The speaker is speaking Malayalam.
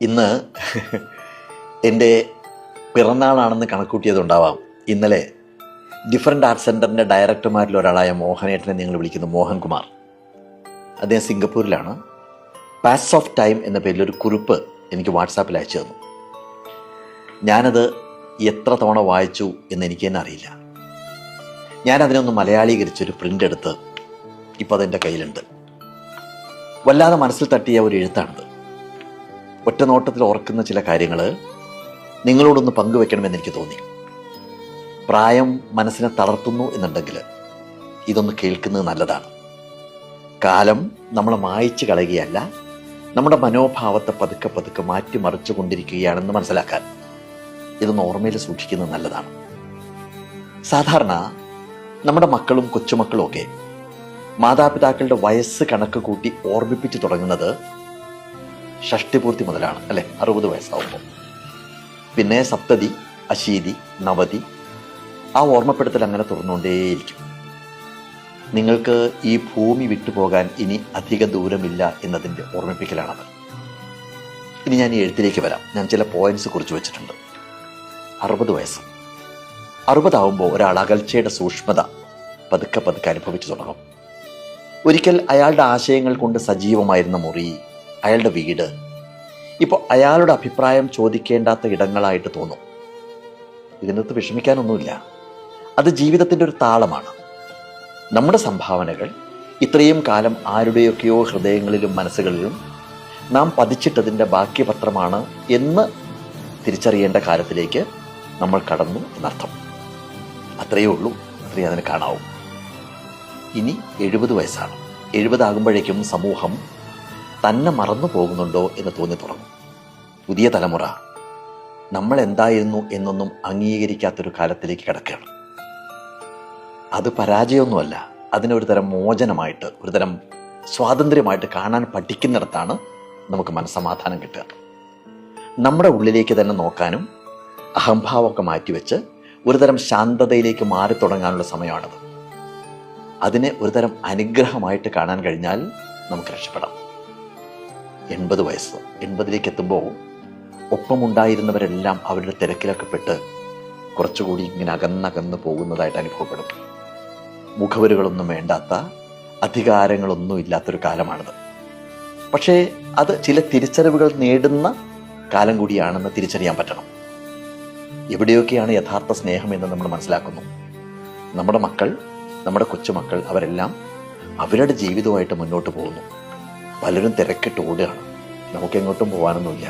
ഇന്ന് എൻ്റെ പിറന്നാളാണെന്ന് കണക്കൂട്ടിയതുണ്ടാവാം. ഇന്നലെ ഡിഫറൻറ്റ് ആർട്സ് സെൻറ്ററിൻ്റെ ഡയറക്ടർമാരിൽ ഒരാളായ മോഹനേട്ടനെ നിങ്ങൾ വിളിക്കുന്ന മോഹൻകുമാർ, അദ്ദേഹം സിംഗപ്പൂരിലാണ്. പാസ് ഓഫ് ടൈം എന്ന പേരിൽ ഒരു കുറിപ്പ് എനിക്ക് വാട്സാപ്പിൽ അയച്ചു തന്നു. ഞാനത് എത്ര തവണ വായിച്ചു എന്ന് എനിക്ക് തന്നെ അറിയില്ല. ഞാനതിനൊന്ന് മലയാളീകരിച്ചൊരു പ്രിൻ്റ് എടുത്ത് ഇപ്പോൾ അതെൻ്റെ കയ്യിലുണ്ട്. വല്ലാതെ മനസ്സിൽ തട്ടിയ ഒരു എഴുത്താണിത്. ഒറ്റ നോട്ടത്തിൽ ഓർക്കുന്ന ചില കാര്യങ്ങൾ നിങ്ങളോടൊന്ന് പങ്കുവെക്കണമെന്ന് എനിക്ക് തോന്നി. പ്രായം മനസ്സിനെ തളർത്തുന്നു എന്നുണ്ടെങ്കിൽ ഇതൊന്ന് കേൾക്കുന്നത് നല്ലതാണ്. കാലം നമ്മളെ മായ്ച്ചു കളയുകയല്ല, നമ്മുടെ മനോഭാവത്തെ പതുക്കെ പതുക്കെ മാറ്റിമറിച്ചു കൊണ്ടിരിക്കുകയാണെന്ന് മനസ്സിലാക്കാൻ ഇതൊന്ന് ഓർമ്മയിൽ സൂക്ഷിക്കുന്നത് നല്ലതാണ്. സാധാരണ നമ്മുടെ മക്കളും കൊച്ചുമക്കളും ഒക്കെ മാതാപിതാക്കളുടെ വയസ്സ് കണക്ക് കൂട്ടി ഓർമ്മിപ്പിച്ച് തുടങ്ങുന്നത് ഷഷ്ടിപൂർത്തി മുതലാണ്, അല്ലെ? 60 വയസ്സാവുമ്പോൾ. പിന്നെ സപ്തതി, അശീതി, നവതി, ആ ഓർമ്മപ്പെടുത്തൽ അങ്ങനെ തുറന്നുകൊണ്ടേയിരിക്കും. നിങ്ങൾക്ക് ഈ ഭൂമി വിട്ടുപോകാൻ ഇനി അധിക ദൂരമില്ല എന്നതിൻ്റെ ഓർമ്മിപ്പിക്കലാണത്. ഇനി ഞാൻ ഈ എഴുത്തിലേക്ക് വരാം. ഞാൻ ചില പോയിന്റ്സ് കുറിച്ച് വെച്ചിട്ടുണ്ട്. 60 വയസ്സ്, 60 ആവുമ്പോൾ ഒരാൾ അകൽച്ചയുടെ സൂക്ഷ്മത പതുക്കെ പതുക്കെ അനുഭവിച്ചു തുടങ്ങും. ഒരിക്കൽ അയാളുടെ ആശയങ്ങൾ കൊണ്ട് സജീവമായിരുന്ന മുറി, അയാളുടെ വീട് ഇപ്പോൾ അയാളുടെ അഭിപ്രായം ചോദിക്കേണ്ടാത്ത ഇടങ്ങളായിട്ട് തോന്നും. ഇതിനകത്ത് വിഷമിക്കാനൊന്നുമില്ല. അത് ജീവിതത്തിൻ്റെ ഒരു താളമാണ്. നമ്മുടെ സംഭാവനകൾ ഇത്രയും കാലം ആരുടെയൊക്കെയോ ഹൃദയങ്ങളിലും മനസ്സുകളിലും നാം പതിച്ചിട്ടതിൻ്റെ ബാക്കിപത്രമാണ് എന്ന് തിരിച്ചറിയേണ്ട കാലത്തിലേക്ക് നമ്മൾ കടന്നു എന്നർത്ഥം. അത്രയേ ഉള്ളൂ, അത്രയേ അതിന് കാണാവൂ. ഇനി 70 വയസ്സാണ്. 70 ആകുമ്പോഴേക്കും സമൂഹം തന്നെ മറന്നു പോകുന്നുണ്ടോ എന്ന് തോന്നി തുടങ്ങും. പുതിയ തലമുറ നമ്മൾ എന്തായിരുന്നു എന്നൊന്നും അംഗീകരിക്കാത്തൊരു കാലത്തിലേക്ക് കിടക്കുകയാണ്. അത് പരാജയമൊന്നുമല്ല, അതിനൊരു തരം മോചനമായിട്ട്, ഒരു തരം സ്വാതന്ത്ര്യമായിട്ട് കാണാൻ പഠിക്കുന്നിടത്താണ് നമുക്ക് മനസ്സമാധാനം കിട്ടുക. നമ്മുടെ ഉള്ളിലേക്ക് തന്നെ നോക്കാനും അഹംഭാവമൊക്കെ മാറ്റിവെച്ച് ഒരു തരം ശാന്തതയിലേക്ക് മാറി തുടങ്ങാനുള്ള സമയമാണത്. അതിനെ ഒരു തരം അനുഗ്രഹമായിട്ട് കാണാൻ കഴിഞ്ഞാൽ നമുക്ക് രക്ഷപ്പെടാം. 80 വയസ്സ്, 80ലേക്ക് എത്തുമ്പോൾ ഒപ്പമുണ്ടായിരുന്നവരെല്ലാം അവരുടെ തിരക്കിലൊക്കെ പെട്ട് കുറച്ചുകൂടി ഇങ്ങനെ അകന്നകന്ന് പോകുന്നതായിട്ട് അനുഭവപ്പെടും. മുഖവരുകളൊന്നും വേണ്ടാത്ത, അധികാരങ്ങളൊന്നും ഇല്ലാത്തൊരു കാലമാണിത്. പക്ഷേ അത് ചില തിരിച്ചറിവുകൾ നേടുന്ന കാലം കൂടിയാണെന്ന് തിരിച്ചറിയാൻ പറ്റണം. എവിടെയൊക്കെയാണ് യഥാർത്ഥ സ്നേഹം എന്ന് നമ്മൾ മനസ്സിലാക്കുന്നു. നമ്മുടെ മക്കൾ, നമ്മുടെ കൊച്ചുമക്കൾ, അവരെല്ലാം അവരുടെ ജീവിതവുമായിട്ട് മുന്നോട്ട് പോകുന്നു. പലരും തിരക്കിട്ട് ഓടുകയാണ്. നമുക്കെങ്ങോട്ടും പോകാനൊന്നുമില്ല.